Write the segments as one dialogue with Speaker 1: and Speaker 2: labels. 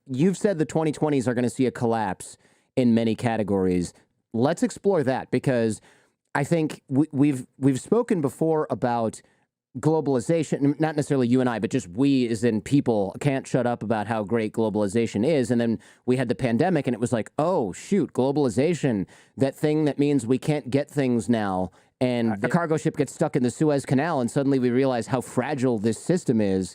Speaker 1: you've said the 2020s are going to see a collapse in many categories. Let's explore that, because I think we've spoken before about globalization, not necessarily you and I, but just we as in people can't shut up about how great globalization is. And then we had the pandemic and it was like, oh, shoot, globalization, that thing that means we can't get things now. And the cargo ship gets stuck in the Suez Canal and suddenly we realize how fragile this system is.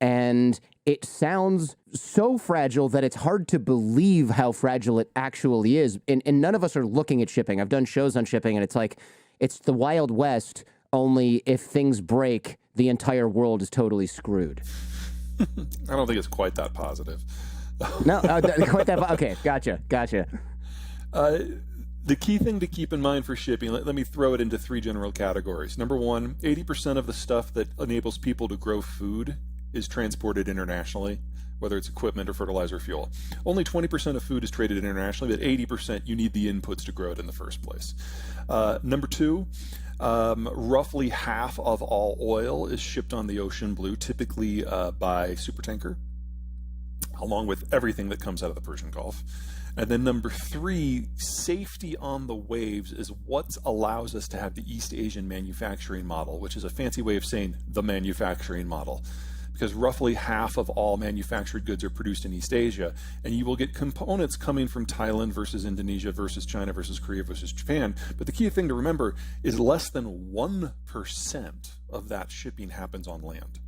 Speaker 1: And it sounds so fragile that it's hard to believe how fragile it actually is. And none of us are looking at shipping. I've done shows on shipping and it's like, it's the Wild West. Only if things break, the entire world is totally screwed.
Speaker 2: I don't think it's quite that positive.
Speaker 1: No, quite that. Okay, gotcha.
Speaker 2: The key thing to keep in mind for shipping, let me throw it into three general categories. Number one, 80% of the stuff that enables people to grow food is transported internationally, whether it's equipment or fertilizer or fuel. Only 20% of food is traded internationally, but 80% you need the inputs to grow it in the first place. Number two, roughly half of all oil is shipped on the ocean blue, typically by supertanker, along with everything that comes out of the Persian Gulf. And then number three, safety on the waves is what allows us to have the East Asian manufacturing model, which is a fancy way of saying the manufacturing model. Because roughly half of all manufactured goods are produced in East Asia, and you will get components coming from Thailand versus Indonesia versus China versus Korea versus Japan. But the key thing to remember is less than 1% of that shipping happens on land.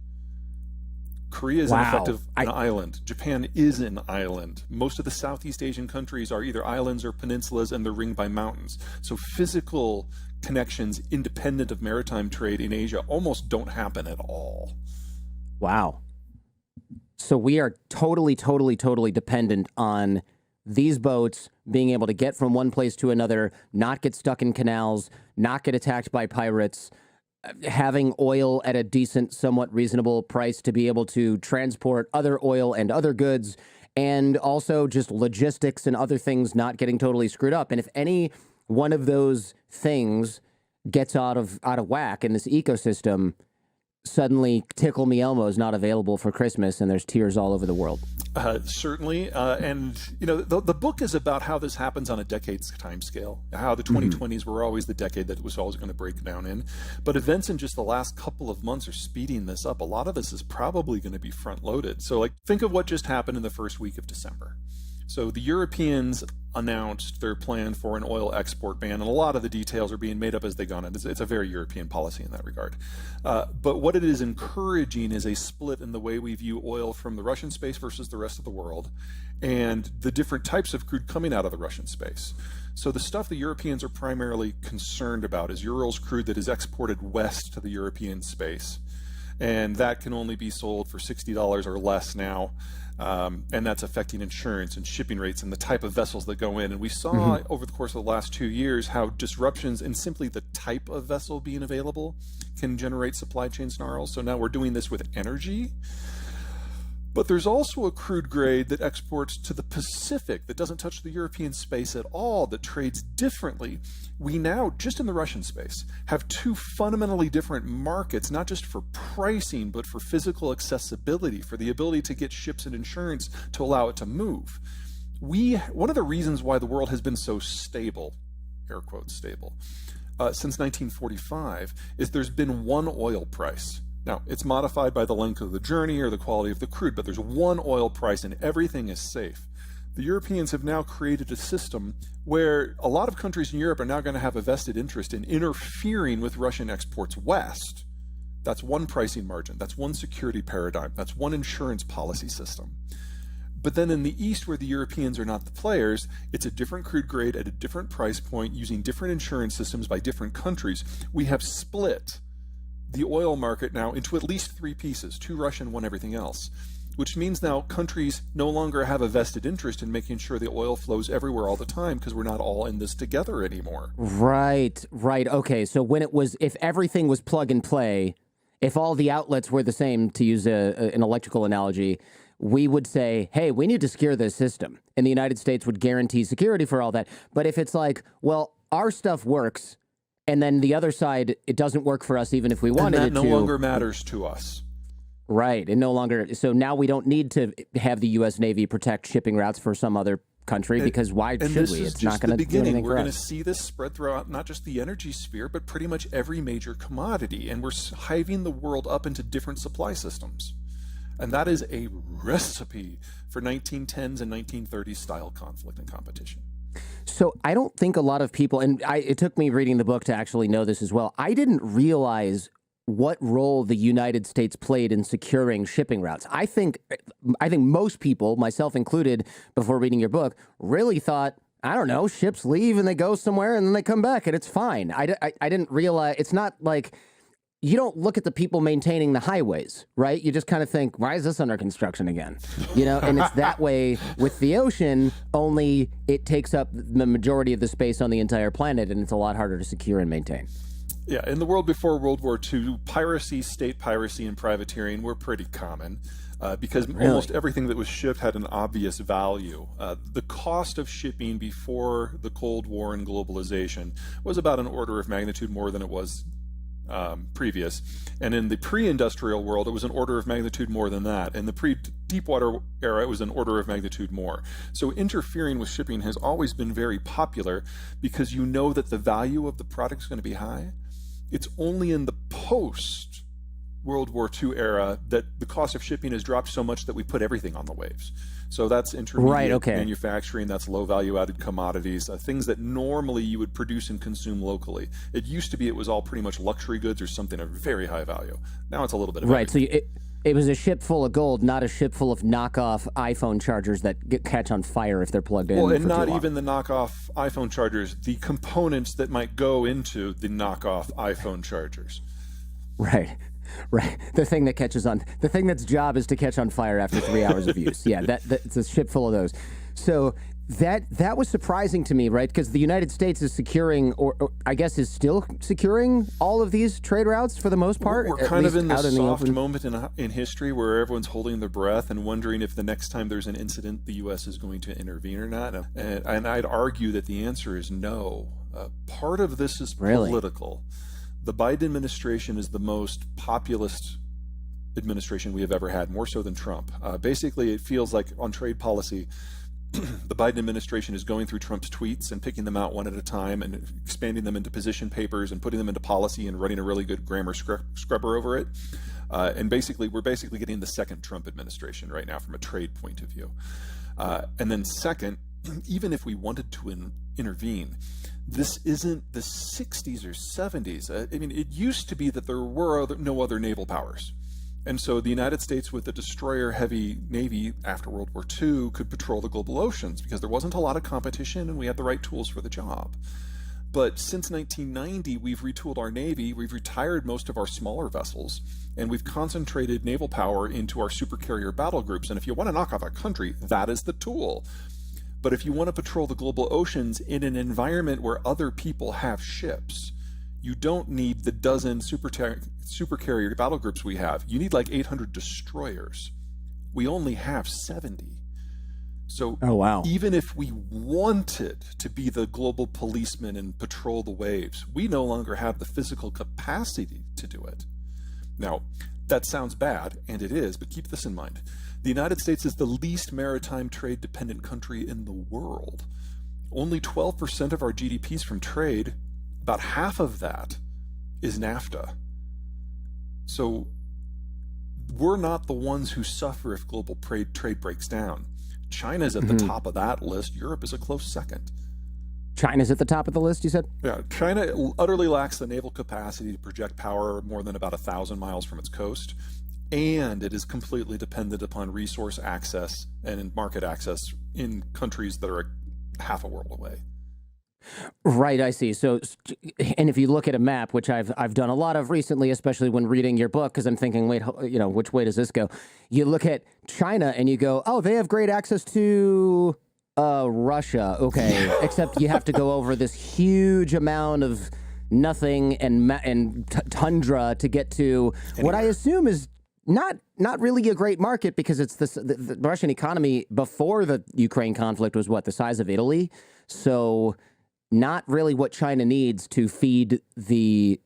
Speaker 2: Korea is in effect an island. Japan is an island. Most of the Southeast Asian countries are either islands or peninsulas, and they're ringed by mountains. So physical connections independent of maritime trade in Asia almost don't happen at all.
Speaker 1: Wow. So we are totally dependent on these boats being able to get from one place to another, not get stuck in canals, not get attacked by pirates, having oil at a decent, somewhat reasonable price to be able to transport other oil and other goods, and also just logistics and other things not getting totally screwed up. And if any one of those things gets out of whack in this ecosystem, suddenly Tickle Me Elmo is not available for Christmas and there's tears all over the world.
Speaker 2: Certainly. And, you know, the book is about how this happens on a decade's time scale, how the 2020s were always the decade that it was always going to break down in. But events in just the last couple of months are speeding this up. A lot of this is probably going to be front loaded. So like, think of what just happened in the first week of December. So the Europeans announced their plan for an oil export ban, and a lot of the details are being made up as they go on. It's a very European policy in that regard. But what it is encouraging is a split in the way we view oil from the Russian space versus the rest of the world, and the different types of crude coming out of the Russian space. So the stuff the Europeans are primarily concerned about is Urals crude that is exported west to the European space. And that can only be sold for $60 or less now. And that's affecting insurance and shipping rates and the type of vessels that go in. And we saw over the course of the last 2 years how disruptions in simply the type of vessel being available can generate supply chain snarls. So now we're doing this with energy. But there's also a crude grade that exports to the Pacific that doesn't touch the European space at all, that trades differently. We now, just in the Russian space, have two fundamentally different markets, not just for pricing, but for physical accessibility, for the ability to get ships and insurance to allow it to move. One of the reasons why the world has been so stable, air quotes stable, since 1945, is there's been one oil price. Now, it's modified by the length of the journey or the quality of the crude, but there's one oil price and everything is safe. The Europeans have now created a system where a lot of countries in Europe are now going to have a vested interest in interfering with Russian exports west. That's one pricing margin. That's one security paradigm. That's one insurance policy system. But then in the East, where the Europeans are not the players, it's a different crude grade at a different price point using different insurance systems by different countries. We have split the oil market now into at least three pieces, two Russian, one everything else, which means now countries no longer have a vested interest in making sure the oil flows everywhere all the time because we're not all in this together anymore.
Speaker 1: Right. Okay, so if everything was plug and play, if all the outlets were the same, to use an electrical analogy, we would say, hey, we need to secure this system. And the United States would guarantee security for all that. But if it's like, well, our stuff works, and then the other side, it doesn't work for us even if we wanted it to.
Speaker 2: And that no longer matters to us.
Speaker 1: Right. And no longer. So now we don't need to have the U.S. Navy protect shipping routes for some other country, because why should we? It's not going to do anything for us.
Speaker 2: We're going to see this spread throughout not just the energy sphere, but pretty much every major commodity. And we're hiving the world up into different supply systems. And that is a recipe for 1910s and 1930s style conflict and competition.
Speaker 1: So I don't think a lot of people, and it took me reading the book to actually know this as well. I didn't realize what role the United States played in securing shipping routes. I think most people, myself included, before reading your book, really thought, I don't know, ships leave and they go somewhere and then they come back and it's fine. I didn't realize, it's not like, you don't look at the people maintaining the highways, right? You just kind of think, why is this under construction again? You know, and it's that way with the ocean, only it takes up the majority of the space on the entire planet, and it's a lot harder to secure and maintain.
Speaker 2: Yeah, in the world before World War II, piracy, state piracy, and privateering were pretty common because almost everything that was shipped had an obvious value. The cost of shipping before the Cold War and globalization was about an order of magnitude more than it was previous. And in the pre-industrial world, it was an order of magnitude more than that. In the pre-deepwater era, it was an order of magnitude more. So interfering with shipping has always been very popular because you know that the value of the product is going to be high. It's only in the post-World War II era that the cost of shipping has dropped so much that we put everything on the waves. So that's intermediate manufacturing, that's low value added commodities, things that normally you would produce and consume locally. It used to be it was all pretty much luxury goods or something of very high value. Now it's a little bit of everything.
Speaker 1: So it was a ship full of gold, not a ship full of knockoff iPhone chargers that catch on fire if they're plugged in.
Speaker 2: Well, and not even the knockoff iPhone chargers, the components that might go into the knockoff iPhone chargers.
Speaker 1: Right. The thing that catches on, the thing that's job is to catch on fire after 3 hours of use. Yeah, it's a ship full of those. So that was surprising to me, right? Because the United States is securing, or I guess is still securing all of these trade routes for the most part.
Speaker 2: We're kind of in this soft moment in history where everyone's holding their breath and wondering if the next time there's an incident, the U.S. is going to intervene or not. And I'd argue that the answer is no. Part of this is political. The Biden administration is the most populist administration we have ever had, more so than Trump. Basically, it feels like on trade policy, the Biden administration is going through Trump's tweets and picking them out one at a time and expanding them into position papers and putting them into policy and running a really good grammar scrubber over it. And we're basically getting the second Trump administration right now from a trade point of view. And then second, even if we wanted to intervene, this isn't the 60s or 70s. I mean, it used to be that there were no other naval powers. And so the United States with a destroyer-heavy Navy after World War II could patrol the global oceans because there wasn't a lot of competition and we had the right tools for the job. But since 1990, we've retooled our Navy, we've retired most of our smaller vessels, and we've concentrated naval power into our supercarrier battle groups. And if you want to knock off a country, that is the tool. But if you want to patrol the global oceans in an environment where other people have ships, you don't need the dozen supercarrier battle groups we have. You need like 800 destroyers. We only have 70. So even if we wanted to be the global policeman and patrol the waves, we no longer have the physical capacity to do it. Now, that sounds bad, and it is, but keep this in mind. The United States is the least maritime trade-dependent country in the world. Only 12% of our GDP is from trade. About half of that is NAFTA. So we're not the ones who suffer if global trade breaks down. China's at the top of that list. Europe is a close second.
Speaker 1: China's at the top of the list, you said?
Speaker 2: Yeah, China utterly lacks the naval capacity to project power more than about 1,000 miles from its coast. And it is completely dependent upon resource access and market access in countries that are half a world away.
Speaker 1: Right, I see. So, and if you look at a map, which I've done a lot of recently, especially when reading your book, because I'm thinking, wait, which way does this go? You look at China and you go, oh, they have great access to Russia. Okay, except you have to go over this huge amount of nothing and tundra to get to what I assume is not really a great market, because it's the Russian economy before the Ukraine conflict was the size of Italy. So not really what China needs to feed the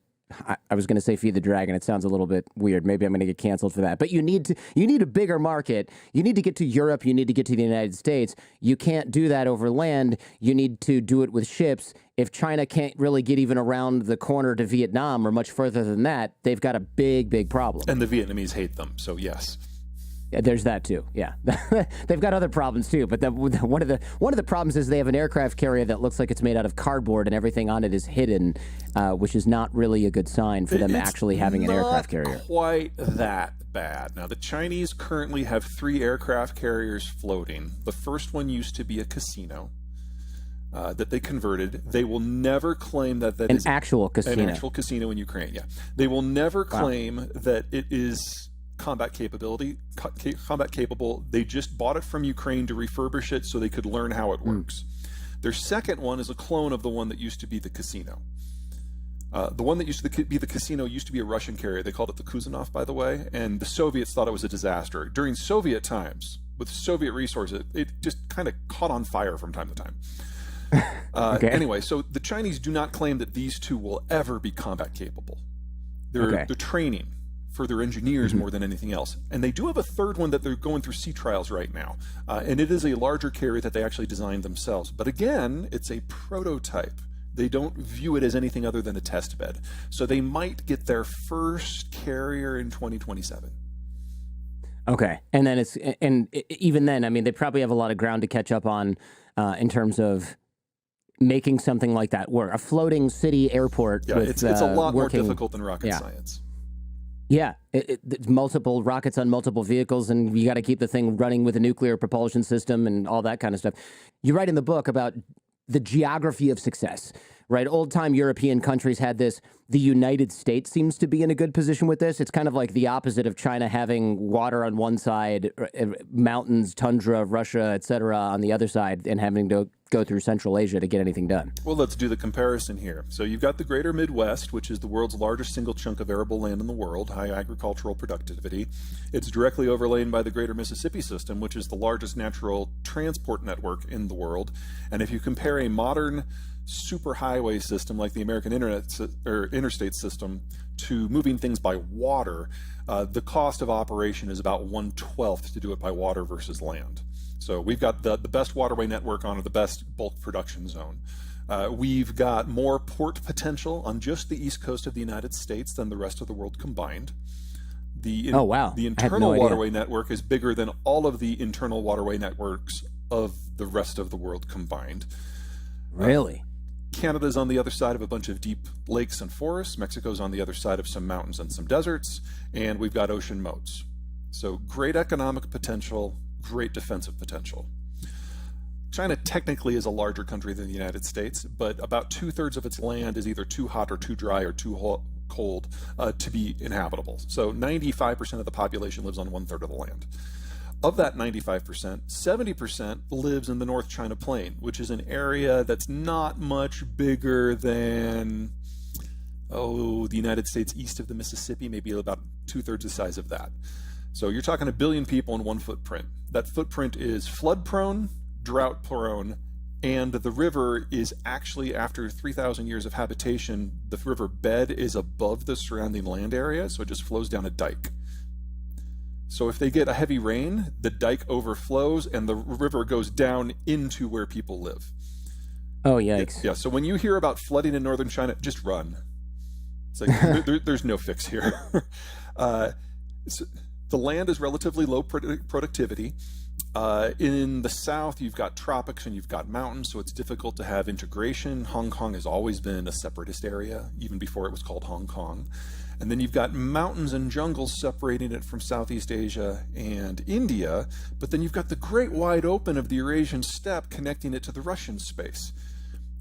Speaker 1: I was going to say feed the dragon. It sounds a little bit weird. Maybe I'm going to get canceled for that. But you need a bigger market. You need to get to Europe. You need to get to the United States. You can't do that over land. You need to do it with ships. If China can't really get even around the corner to Vietnam or much further than that, they've got a big, big problem.
Speaker 2: And the Vietnamese hate them. So yes.
Speaker 1: Yeah, there's that too. Yeah, they've got other problems too. But one of the problems is they have an aircraft carrier that looks like it's made out of cardboard and everything on it is hidden, which is not really a good sign for them actually having an aircraft carrier.
Speaker 2: Not quite that bad. Now the Chinese currently have 3 aircraft carriers floating. The first one used to be a casino that they converted. They will never claim that is
Speaker 1: an actual casino.
Speaker 2: An actual casino in Ukraine. Yeah, they will never claim that it is combat capable. They just bought it from Ukraine to refurbish it so they could learn how it works. Their second one is a clone of the one that used to be the casino. The one that used to be the casino used to be a Russian carrier. They called it the Kuzanov, by the way, and the Soviets thought it was a disaster. During Soviet times, with Soviet resources, it just kind of caught on fire from time to time. Okay. Anyway, so the Chinese do not claim that these 2 will ever be combat capable. They're training for their engineers more than anything else. And they do have a third one that they're going through sea trials right now. And it is a larger carrier that they actually designed themselves. But again, it's a prototype. They don't view it as anything other than a test bed. So they might get their first carrier in 2027.
Speaker 1: Okay. And then even then, I mean, they probably have a lot of ground to catch up on in terms of making something like that work. A floating city airport.
Speaker 2: Yeah,
Speaker 1: with,
Speaker 2: it's a lot more difficult than rocket science.
Speaker 1: Yeah, multiple rockets on multiple vehicles, and you got to keep the thing running with a nuclear propulsion system and all that kind of stuff. You write in the book about the geography of success, right? Old-time European countries had this. The United States seems to be in a good position with this. It's kind of like the opposite of China having water on one side, mountains, tundra, Russia, et cetera, on the other side, and having to go through Central Asia to get anything done.
Speaker 2: Well, let's do the comparison here. So you've got the greater Midwest, which is the world's largest single chunk of arable land in the world, high agricultural productivity. It's directly overlain by the greater Mississippi system, which is the largest natural transport network in the world. And if you compare a modern superhighway system like the American interstate system to moving things by water, the cost of operation is about 1/12 to do it by water versus land. So we've got the best waterway network on the best bulk production zone. We've got more port potential on just the east coast of the United States than the rest of the world combined. The internal waterway network is bigger than all of the internal waterway networks of the rest of the world combined.
Speaker 1: Really?
Speaker 2: Canada's on the other side of a bunch of deep lakes and forests. Mexico's on the other side of some mountains and some deserts. And we've got ocean moats. So great economic potential, great defensive potential. China technically is a larger country than the United States, but about 2/3 of its land is either too hot or too dry or too cold to be inhabitable. So 95% of the population lives on 1/3 of the land. Of that 95%, 70% lives in the North China Plain, which is an area that's not much bigger than, the United States east of the Mississippi, maybe about 2/3 the size of that. So you're talking 1 billion people in one footprint. That footprint is flood prone, drought prone, and the river is actually, after 3,000 years of habitation, the river bed is above the surrounding land area, so it just flows down a dike. So if they get a heavy rain, the dike overflows and the river goes down into where people live.
Speaker 1: Oh, yikes.
Speaker 2: Yeah, so when you hear about flooding in northern China, just run. It's like, there's no fix here. The land is relatively low productivity. In the south, you've got tropics and you've got mountains, so it's difficult to have integration. Hong Kong has always been a separatist area, even before it was called Hong Kong. And then you've got mountains and jungles separating it from Southeast Asia and India, but then you've got the great wide open of the Eurasian steppe connecting it to the Russian space.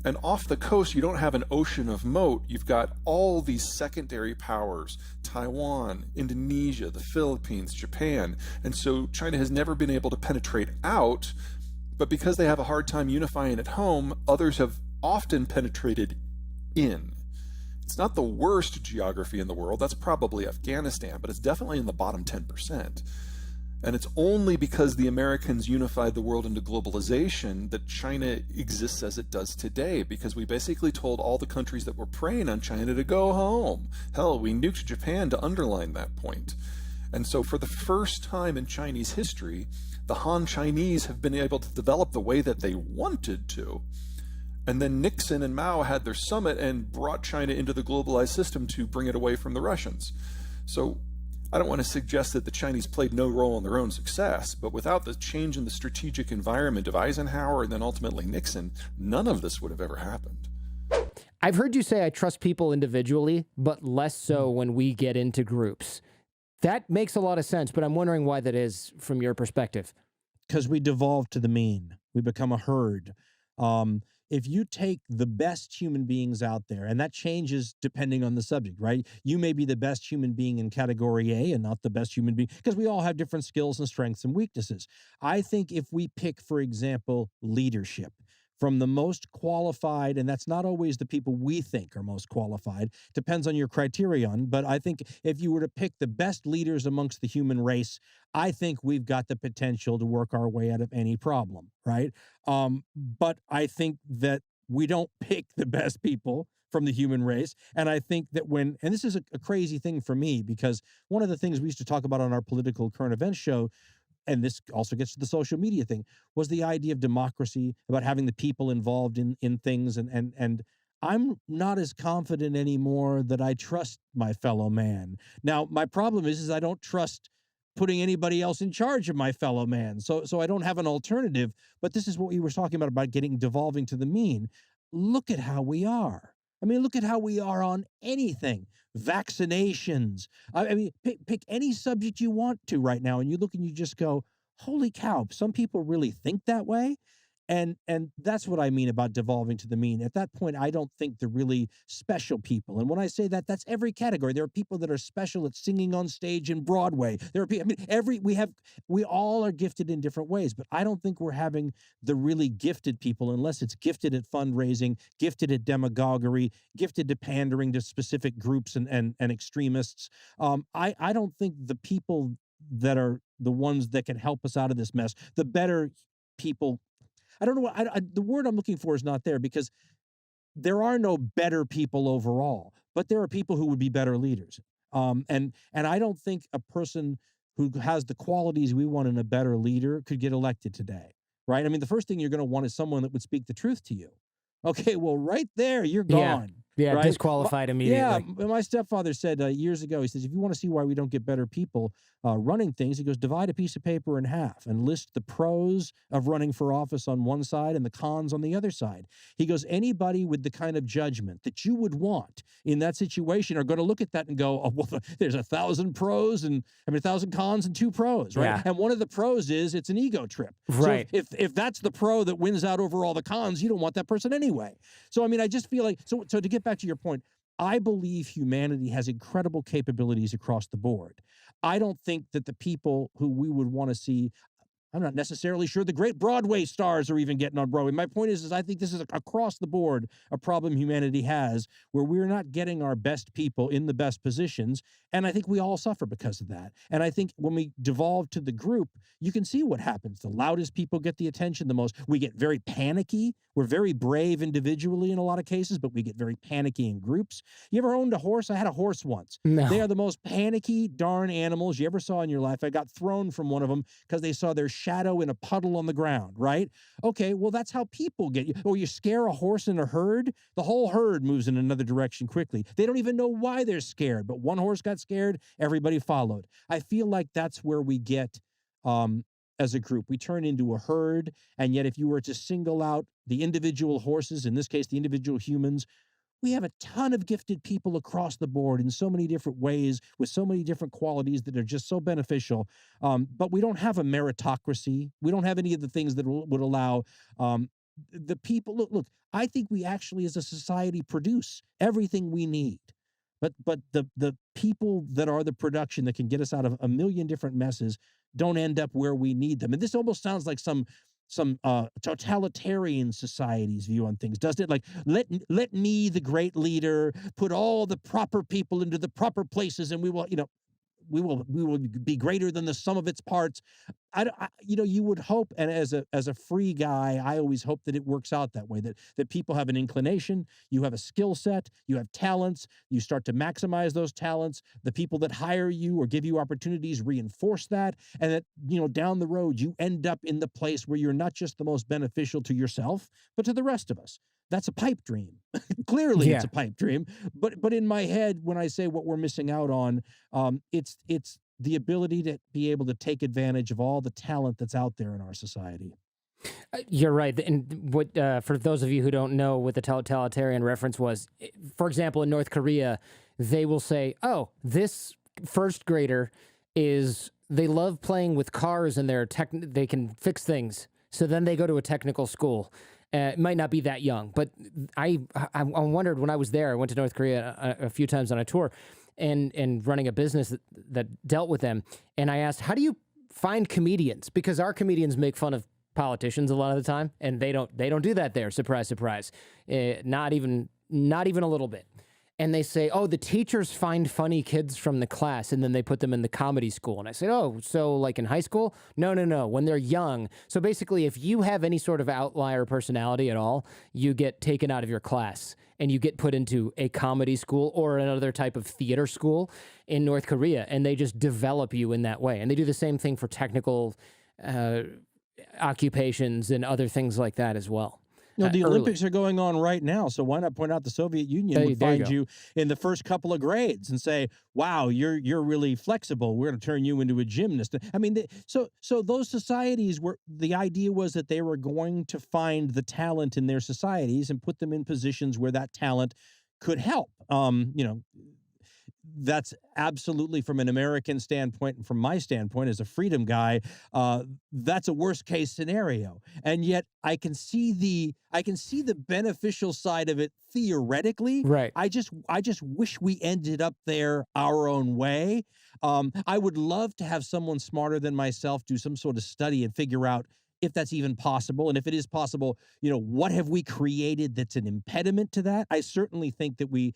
Speaker 2: And off the coast, you don't have an ocean of moat. You've got all these secondary powers, Taiwan, Indonesia, the Philippines, Japan. And so China has never been able to penetrate out, but because they have a hard time unifying at home, others have often penetrated in. It's not the worst geography in the world. That's probably Afghanistan, but it's definitely in the bottom 10%. And it's only because the Americans unified the world into globalization that China exists as it does today, because we basically told all the countries that were preying on China to go home. Hell, we nuked Japan to underline that point. And so for the first time in Chinese history, the Han Chinese have been able to develop the way that they wanted to. And then Nixon and Mao had their summit and brought China into the globalized system to bring it away from the Russians. So I don't want to suggest that the Chinese played no role in their own success, but without the change in the strategic environment of Eisenhower and then ultimately Nixon, none of this would have ever happened.
Speaker 1: I've heard you say I trust people individually, but less so when we get into groups. That makes a lot of sense, but I'm wondering why that is from your perspective.
Speaker 3: Because we devolve to the mean. We become a herd. If you take the best human beings out there, and that changes depending on the subject, right? You may be the best human being in category A and not the best human being, because we all have different skills and strengths and weaknesses. I think if we pick, for example, leadership, from the most qualified, and that's not always the people we think are most qualified, depends on your criterion, but I think if you were to pick the best leaders amongst the human race, I think we've got the potential to work our way out of any problem, right? But I think that we don't pick the best people from the human race. And I think that and this is a crazy thing for me, because one of the things we used to talk about on our political current events show, and this also gets to the social media thing, was the idea of democracy, about having the people involved in things. And I'm not as confident anymore that I trust my fellow man. Now, my problem is I don't trust putting anybody else in charge of my fellow man. So I don't have an alternative, but this is what we were talking about devolving to the mean. Look at how we are. I mean, look at how we are on anything. Vaccinations. I mean, pick any subject you want to right now, and you look and you just go, holy cow, some people really think that way. And that's what I mean about devolving to the mean. At that point, I don't think they're really special people. And when I say that, that's every category. There are people that are special at singing on stage in Broadway. There are people, I mean, we all are gifted in different ways, but I don't think we're having the really gifted people unless it's gifted at fundraising, gifted at demagoguery, gifted to pandering to specific groups and extremists. I don't think the people that are the ones that can help us out of this mess, the better people. I don't know what the word I'm looking for is not there, because there are no better people overall, but there are people who would be better leaders. And I don't think a person who has the qualities we want in a better leader could get elected today, right? I mean, the first thing you're going to want is someone that would speak the truth to you. Okay, well, right there, you're gone.
Speaker 1: Yeah,
Speaker 3: right?
Speaker 1: disqualified immediately.
Speaker 3: Yeah, my stepfather said years ago, he says, if you want to see why we don't get better people running things, he goes, divide a piece of paper in half and list the pros of running for office on one side and the cons on the other side. He goes, anybody with the kind of judgment that you would want in that situation are going to look at that and go, oh, well, there's 1,000 pros and 1,000 cons and 2 pros, right?
Speaker 1: Yeah.
Speaker 3: And one of the pros is it's an ego trip.
Speaker 1: Right.
Speaker 3: So if that's the pro that wins out over all the cons, you don't want that person anyway. So, I mean, I just feel like, so to get back to your point, I believe humanity has incredible capabilities across the board. I don't think that the people who we would want to see, I'm not necessarily sure the great Broadway stars are even getting on Broadway. My point is I think this is across the board a problem humanity has, where we're not getting our best people in the best positions. And I think we all suffer because of that. And I think when we devolve to the group, you can see what happens. The loudest people get the attention the most. We get very panicky. We're very brave individually in a lot of cases, but we get very panicky in groups. You ever owned a horse? I had a horse once.
Speaker 1: No.
Speaker 3: They are the most panicky darn animals you ever saw in your life. I got thrown from one of them because they saw their shadow in a puddle on the ground, right? Okay, well, that's how people get you. Or you scare a horse in a herd, the whole herd moves in another direction quickly. They don't even know why they're scared, but one horse got scared, everybody followed. I feel like that's where we get as a group. We turn into a herd, and yet if you were to single out the individual horses, in this case, the individual humans, we have a ton of gifted people across the board in so many different ways with so many different qualities that are just so beneficial. But we don't have a meritocracy. We don't have any of the things that would allow the people. Look, I think we actually as a society produce everything we need. But the people that are the production that can get us out of a million different messes don't end up where we need them. And this almost sounds like some totalitarian society's view on things, doesn't it? Like, let me, the great leader, put all the proper people into the proper places, and we will, will be greater than the sum of its parts. You would hope, and as a free guy, I always hope that it works out that way, that people have an inclination, you have a skill set, you have talents, you start to maximize those talents. The people that hire you or give you opportunities reinforce that, and that, down the road, you end up in the place where you're not just the most beneficial to yourself, but to the rest of us. That's a pipe dream. Clearly,
Speaker 1: Yeah.
Speaker 3: it's a pipe dream. But in my head, when I say what we're missing out on, it's the ability to be able to take advantage of all the talent that's out there in our society.
Speaker 4: You're right. And what for those of you who don't know what the totalitarian reference was, for example, in North Korea, they will say, "Oh, this first grader they love playing with cars and they can fix things." So then they go to a technical school. It might not be that young, but I wondered when I was there. I went to North Korea a few times on a tour, and running a business that dealt with them. And I asked, "How do you find comedians?" Because our comedians make fun of politicians a lot of the time, and they don't do that there. Surprise, surprise. Not even a little bit. And they say, "Oh, the teachers find funny kids from the class, and then they put them in the comedy school." And I said, "Oh, so like in high school?" No. When they're young. So basically, if you have any sort of outlier personality at all, you get taken out of your class and you get put into a comedy school or another type of theater school in North Korea, and they just develop you in that way. And they do the same thing for technical occupations and other things like that as well.
Speaker 3: The
Speaker 4: Early.
Speaker 3: Olympics are going on right now, so why not point out the Soviet Union would find you in the first couple of grades and say, "Wow, you're really flexible. We're going to turn you into a gymnast." I mean, so those societies were, the idea was that they were going to find the talent in their societies and put them in positions where that talent could help. That's absolutely, from an American standpoint and from my standpoint as a freedom guy, that's a worst case scenario. And yet I can see the beneficial side of it theoretically.
Speaker 4: Right.
Speaker 3: I just wish we ended up there our own way. I would love to have someone smarter than myself do some sort of study and figure out if that's even possible. And if it is possible, what have we created that's an impediment to that? I certainly think that we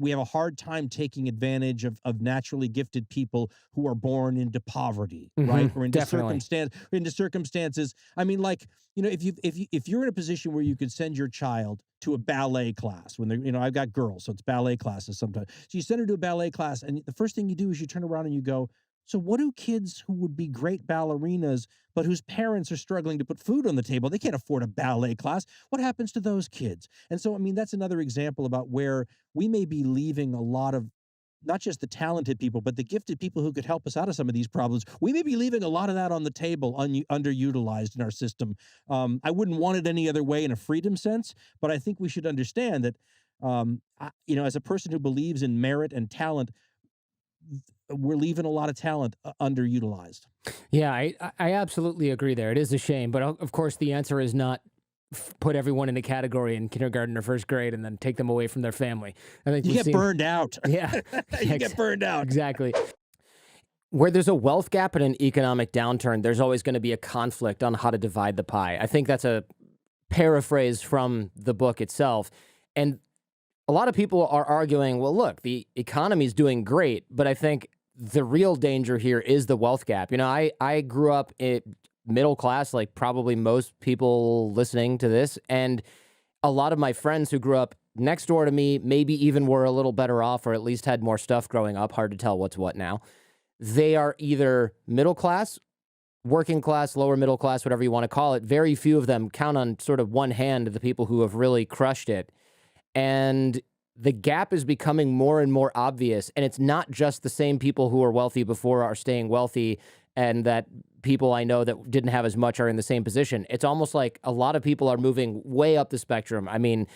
Speaker 3: have a hard time taking advantage of naturally gifted people who are born into poverty, right? Or into circumstances. I mean, like, if you're in a position where you could send your child to a ballet class when they're, I've got girls, so it's ballet classes sometimes. So you send her to a ballet class, and the first thing you do is you turn around and you go, "So what do kids who would be great ballerinas, but whose parents are struggling to put food on the table, they can't afford a ballet class. What happens to those kids?" And so, I mean, that's another example about where we may be leaving a lot of, not just the talented people, but the gifted people who could help us out of some of these problems. We may be leaving a lot of that on the table, underutilized in our system. I wouldn't want it any other way in a freedom sense, but I think we should understand that, as a person who believes in merit and talent, we're leaving a lot of talent underutilized.
Speaker 4: Yeah, I absolutely agree there. It is a shame, but of course the answer is not put everyone in a category in kindergarten or first grade and then take them away from their family. I think
Speaker 3: you get burned out.
Speaker 4: Yeah,
Speaker 3: you get burned out.
Speaker 4: Exactly.
Speaker 1: Where there's a wealth gap and an economic downturn, there's always going to be a conflict on how to divide the pie. I think that's a paraphrase from the book itself. And a lot of people are arguing, well, look, the economy is doing great, but I think the real danger here is the wealth gap. I grew up in middle class, like probably most people listening to this, and a lot of my friends who grew up next door to me maybe even were a little better off or at least had more stuff growing up. Hard to tell what's what now. They are either middle class, working class, lower middle class, whatever you want to call it. Very few of them, count on sort of one hand the people who have really crushed it. And the gap is becoming more and more obvious. And it's not just the same people who were wealthy before are staying wealthy, and that people I know that didn't have as much are in the same position. It's almost like a lot of people are moving way up the spectrum. I mean,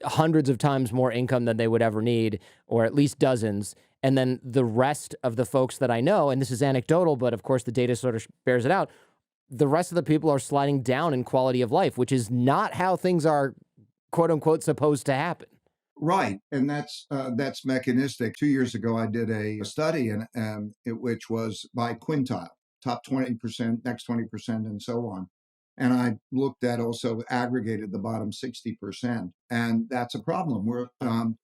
Speaker 1: hundreds of times more income than they would ever need, or at least dozens. And then the rest of the folks that I know, and this is anecdotal, but of course the data sort of bears it out, the rest of the people are sliding down in quality of life, which is not how things are, quote unquote, supposed to happen.
Speaker 5: Right, and that's mechanistic. 2 years ago, I did a study, which was by quintile, top 20%, next 20%, and so on. And I looked at also aggregated the bottom 60%, and that's a problem. We're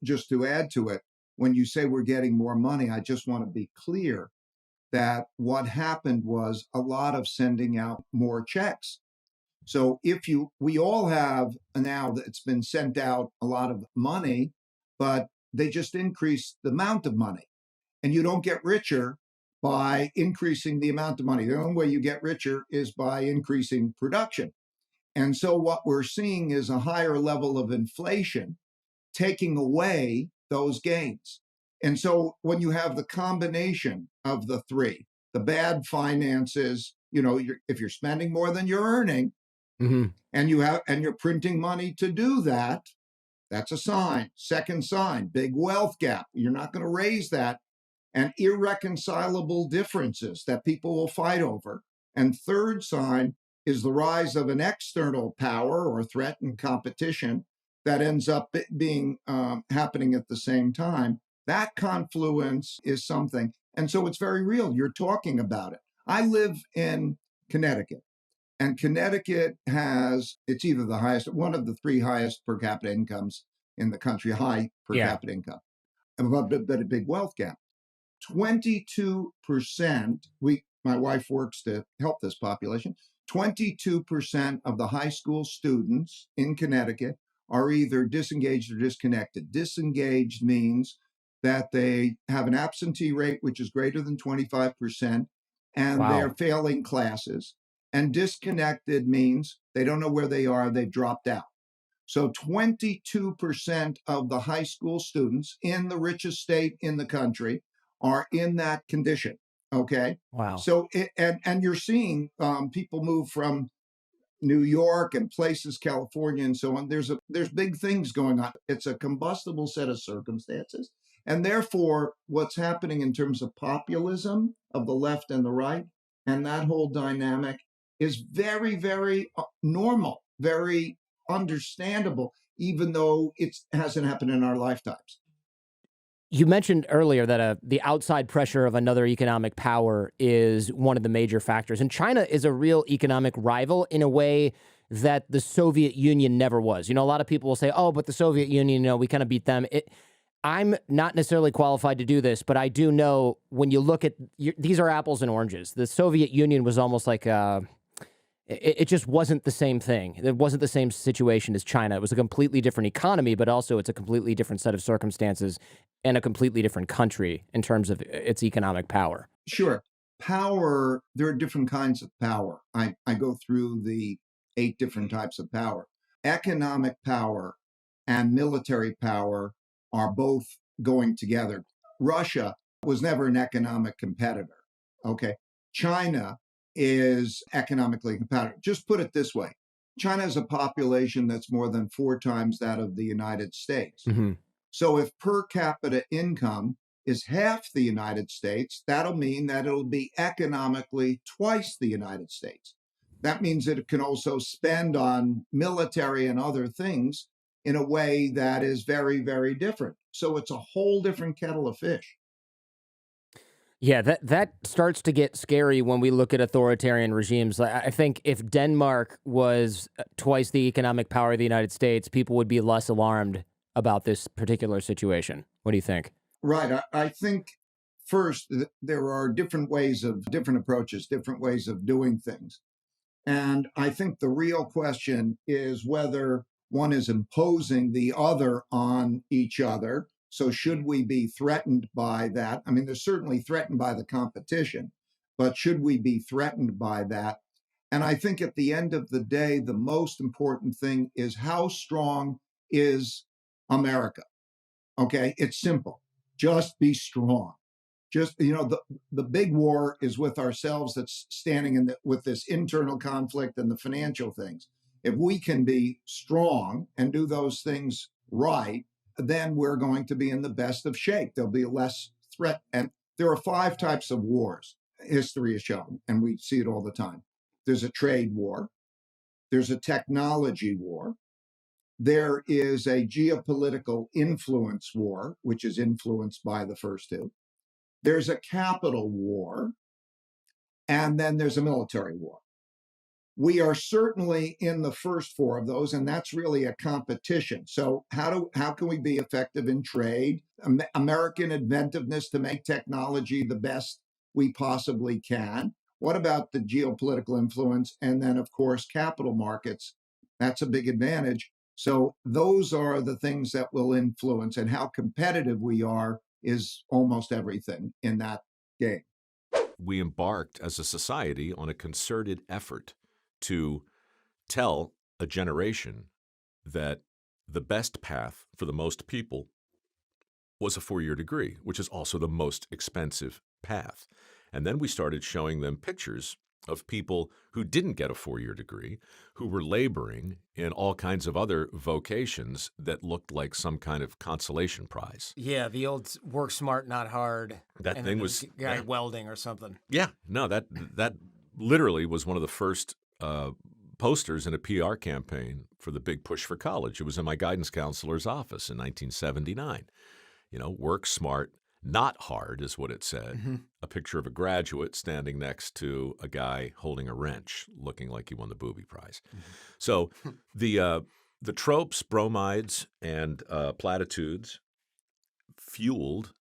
Speaker 5: just to add to it, when you say we're getting more money, I just want to be clear that what happened was a lot of sending out more checks. So we all have now that it's been sent out a lot of money, but they just increase the amount of money. And you don't get richer by increasing the amount of money. The only way you get richer is by increasing production. And so what we're seeing is a higher level of inflation taking away those gains. And so when you have the combination of the three, the bad finances, if you're spending more than you're earning, and you're printing money to do that, that's a sign. Second sign, big wealth gap. You're not going to raise that. And irreconcilable differences that people will fight over. And third sign is the rise of an external power or threat and competition that ends up being happening at the same time. That confluence is something. And so it's very real. You're talking about it. I live in Connecticut. And Connecticut it's either the highest, one of the three highest per capita incomes in the country, high per capita income, but a big wealth gap. 22%, my wife works to help this population, 22% of the high school students in Connecticut are either disengaged or disconnected. Disengaged means that they have an absentee rate which is greater than 25%, and they're failing classes. And disconnected means they don't know where they are, they've dropped out. So 22% of the high school students in the richest state in the country are in that condition. Okay.
Speaker 4: Wow.
Speaker 5: So, and you're seeing people move from New York and places, California and so on. There's big things going on. It's a combustible set of circumstances. And therefore, what's happening in terms of populism of the left and the right, and that whole dynamic is very, very normal, very understandable, even though it hasn't happened in our lifetimes.
Speaker 4: You mentioned earlier that the outside pressure of another economic power is one of the major factors. And China is a real economic rival in a way that the Soviet Union never was. A lot of people will say, oh, but the Soviet Union, we kind of beat them. I'm not necessarily qualified to do this, but I do know when you look at these are apples and oranges. The Soviet Union was almost like it just wasn't the same thing. It wasn't the same situation as China. It was a completely different economy, but also it's a completely different set of circumstances and a completely different country in terms of its economic power.
Speaker 5: Sure. Power, there are different kinds of power. I go through the 8 different types of power. Economic power and military power are both going together. Russia was never an economic competitor. Okay. China is economically competitive. Just put it this way. China has a population that's more than 4 times that of the United States.
Speaker 4: Mm-hmm.
Speaker 5: So if per capita income is half the United States, that'll mean that it'll be economically twice the United States. That means that it can also spend on military and other things in a way that is very, very different. So it's a whole different kettle of fish.
Speaker 4: Yeah, that starts to get scary when we look at authoritarian regimes. I think if Denmark was twice the economic power of the United States, people would be less alarmed about this particular situation. What do you think?
Speaker 5: Right. I think first, there are different approaches, different ways of doing things. And I think the real question is whether one is imposing the other on each other. So should we be threatened by that? I mean, they're certainly threatened by the competition, but should we be threatened by that? And I think at the end of the day, the most important thing is how strong is America? Okay, it's simple. Just be strong. Just, the big war is with ourselves that's standing with this internal conflict and the financial things. If we can be strong and do those things right, then we're going to be in the best of shape. There'll be less threat. And there are 5 types of wars, history has shown, and we see it all the time. There's a trade war. There's a technology war. There is a geopolitical influence war, which is influenced by the first 2. There's a capital war, and then there's a military war. We are certainly in the first 4 of those, and that's really a competition. So how can we be effective in trade? American inventiveness to make technology the best we possibly can? What about the geopolitical influence? And then, of course, capital markets. That's a big advantage. So those are the things that will influence, and how competitive we are is almost everything in that game.
Speaker 6: We embarked as a society on a concerted effort to tell a generation that the best path for the most people was a 4-year degree, which is also the most expensive path. And then we started showing them pictures of people who didn't get a 4-year degree, who were laboring in all kinds of other vocations that looked like some kind of consolation prize.
Speaker 4: Yeah, the old work smart, not hard.
Speaker 6: That
Speaker 4: and
Speaker 6: thing
Speaker 4: then
Speaker 6: was
Speaker 4: the guy welding or something.
Speaker 6: Yeah, no, that literally was one of the first posters in a PR campaign for the big push for college. It was in my guidance counselor's office in 1979. You know, work smart, not hard is what it said.
Speaker 4: Mm-hmm.
Speaker 6: A picture of a graduate standing next to a guy holding a wrench, looking like he won the booby prize.
Speaker 4: Mm-hmm.
Speaker 6: So the tropes, bromides, and platitudes fueled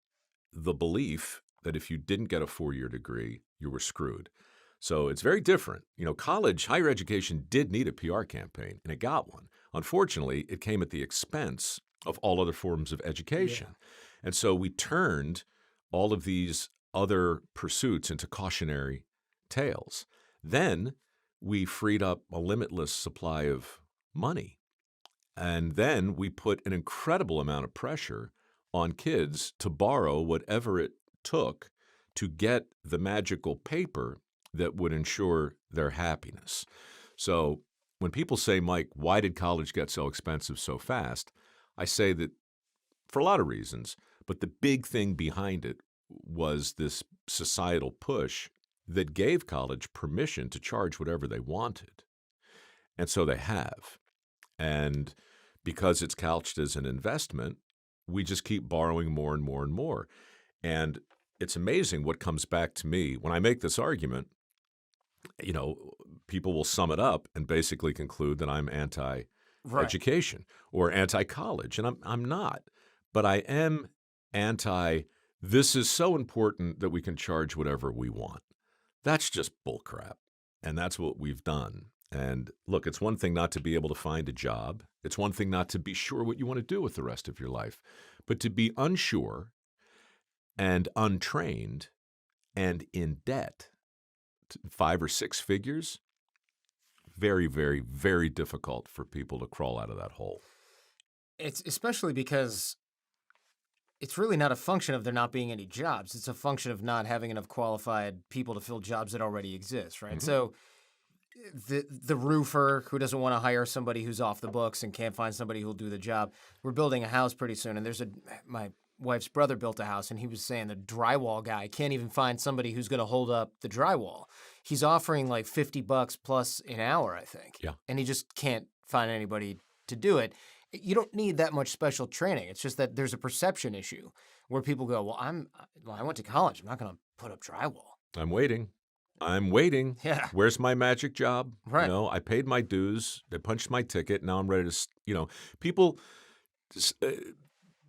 Speaker 6: the belief that if you didn't get a 4-year degree, you were screwed. So it's very different. You know, college, higher education did need a PR campaign, and it got one. Unfortunately, it came at the expense of all other forms of education. Yeah. And so we turned all of these other pursuits into cautionary tales. Then we freed up a limitless supply of money. And then we put an incredible amount of pressure on kids to borrow whatever it took to get the magical paper that would ensure their happiness. So when people say, Mike, why did college get so expensive so fast? I say that for a lot of reasons, but the big thing behind it was this societal push that gave college permission to charge whatever they wanted. And so they have. And because it's couched as an investment, we just keep borrowing more and more and more. And it's amazing what comes back to me when I make this argument. You know, people will sum it up and basically conclude that I'm anti-education or anti-college, and I'm not. But I am anti, this is so important that we can charge whatever we want. That's just bullcrap, and that's what we've done. And look, it's one thing not to be able to find a job. It's one thing not to be sure what you want to do with the rest of your life. But to be unsure and untrained and in debt, 5 or 6 figures, very, very, very difficult for people to crawl out of that hole.
Speaker 4: It's especially because it's really not a function of there not being any jobs. It's a function of not having enough qualified people to fill jobs that already exist, right? Mm-hmm. So the roofer who doesn't want to hire somebody who's off the books and can't find somebody who'll do the job. We're building a house pretty soon, and my wife's brother built a house, and he was saying the drywall guy can't even find somebody who's going to hold up the drywall. He's offering like $50 plus an hour, I think. Yeah. And he just can't find anybody to do it. You don't need that much special training. It's just that there's a perception issue where people go, well, I went to college. I'm not going to put up drywall.
Speaker 6: I'm waiting. Yeah. Where's my magic job?
Speaker 4: Right.
Speaker 6: You know, I paid my dues. They punched my ticket. Now I'm ready to, you know, people,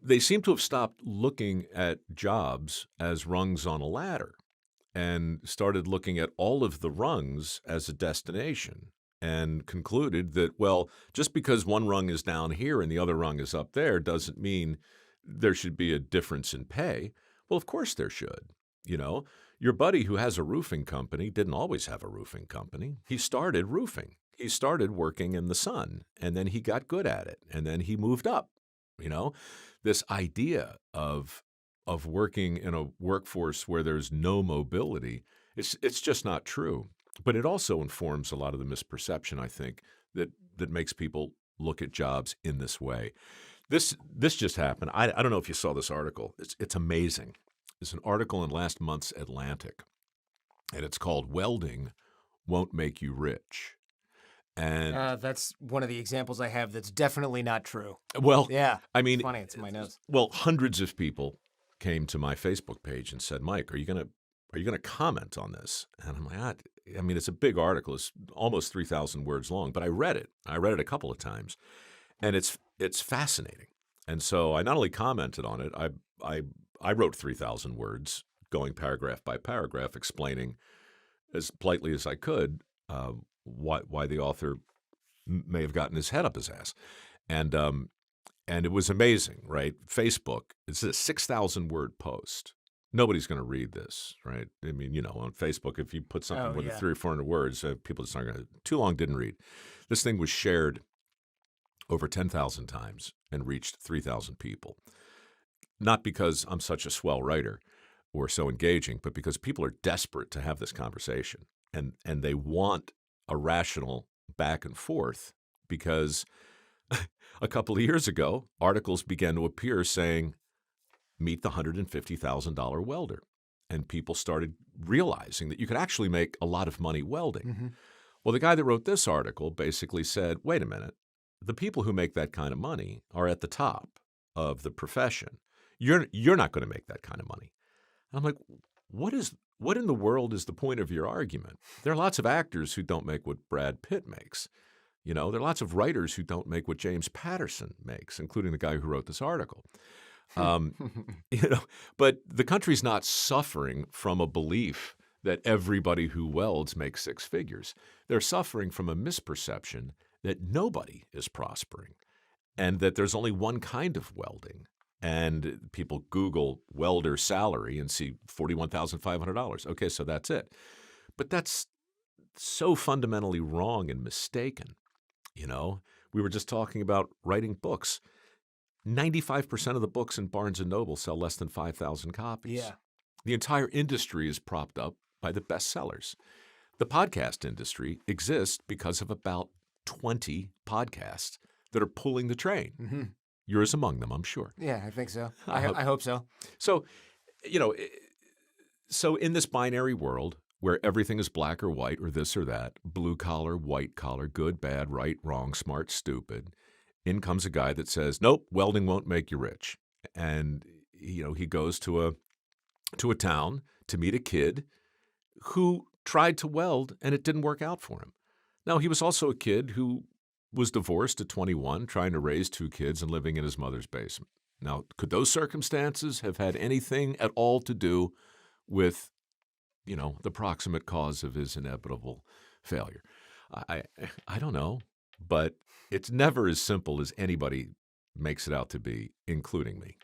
Speaker 6: they seem to have stopped looking at jobs as rungs on a ladder and started looking at all of the rungs as a destination and concluded that, well, just because one rung is down here and the other rung is up there doesn't mean there should be a difference in pay. Well, of course there should. You know, your buddy who has a roofing company didn't always have a roofing company. He started roofing. He started working in the sun, and then he got good at it, and then he moved up. You know, this idea of working in a workforce where there's no mobility, it's just not true. But it also informs a lot of the misperception, I think, that makes people look at jobs in this way. This just happened. I don't know if you saw this article. It's amazing. It's an article in last month's Atlantic, and it's called "Welding Won't Make You Rich." And
Speaker 4: that's one of the examples I have that's definitely not true.
Speaker 6: Well,
Speaker 4: yeah,
Speaker 6: I mean,
Speaker 4: it's funny. It's in my notes.
Speaker 6: Well, hundreds of people came to my Facebook page and said, "Mike, are you gonna comment on this?" And I'm like, I mean, it's a big article. It's almost 3,000 words long, but I read it. I read it a couple of times, and it's fascinating. And so I not only commented on it, I wrote 3,000 words going paragraph by paragraph, explaining as politely as I could why the author may have gotten his head up his ass. And it was amazing, right? Facebook, it's a 6,000-word post. Nobody's going to read this, right? I mean, on Facebook, if you put something with 300 or 400 words, people just aren't going to. Too long, didn't read. This thing was shared over 10,000 times and reached 3,000 people. Not because I'm such a swell writer or so engaging, but because people are desperate to have this conversation, and they want a rational back and forth, because a couple of years ago, articles began to appear saying, meet the $150,000 welder. And people started realizing that you could actually make a lot of money welding.
Speaker 4: Mm-hmm.
Speaker 6: Well, the guy that wrote this article basically said, wait a minute, the people who make that kind of money are at the top of the profession. You're not going to make that kind of money. I'm like, what in the world is the point of your argument? There are lots of actors who don't make what Brad Pitt makes. There are lots of writers who don't make what James Patterson makes, including the guy who wrote this article. But the country's not suffering from a belief that everybody who welds makes six figures. They're suffering from a misperception that nobody is prospering, and that there's only one kind of welding. And people Google welder salary and see $41,500. Okay, so that's it. But that's so fundamentally wrong and mistaken. We were just talking about writing books. 95% of the books in Barnes & Noble sell less than 5,000 copies.
Speaker 4: Yeah.
Speaker 6: The entire industry is propped up by the bestsellers. The podcast industry exists because of about 20 podcasts that are pulling the train.
Speaker 4: Mm-hmm.
Speaker 6: Yours among them, I'm sure.
Speaker 4: Yeah, I think so. I hope so.
Speaker 6: So, so in this binary world where everything is black or white or this or that, blue collar, white collar, good, bad, right, wrong, smart, stupid, in comes a guy that says, nope, welding won't make you rich. And, he goes to a town to meet a kid who tried to weld and it didn't work out for him. Now, he was also a kid who was divorced at 21, trying to raise two kids and living in his mother's basement. Now, could those circumstances have had anything at all to do with, the proximate cause of his inevitable failure? I don't know, but it's never as simple as anybody makes it out to be, including me.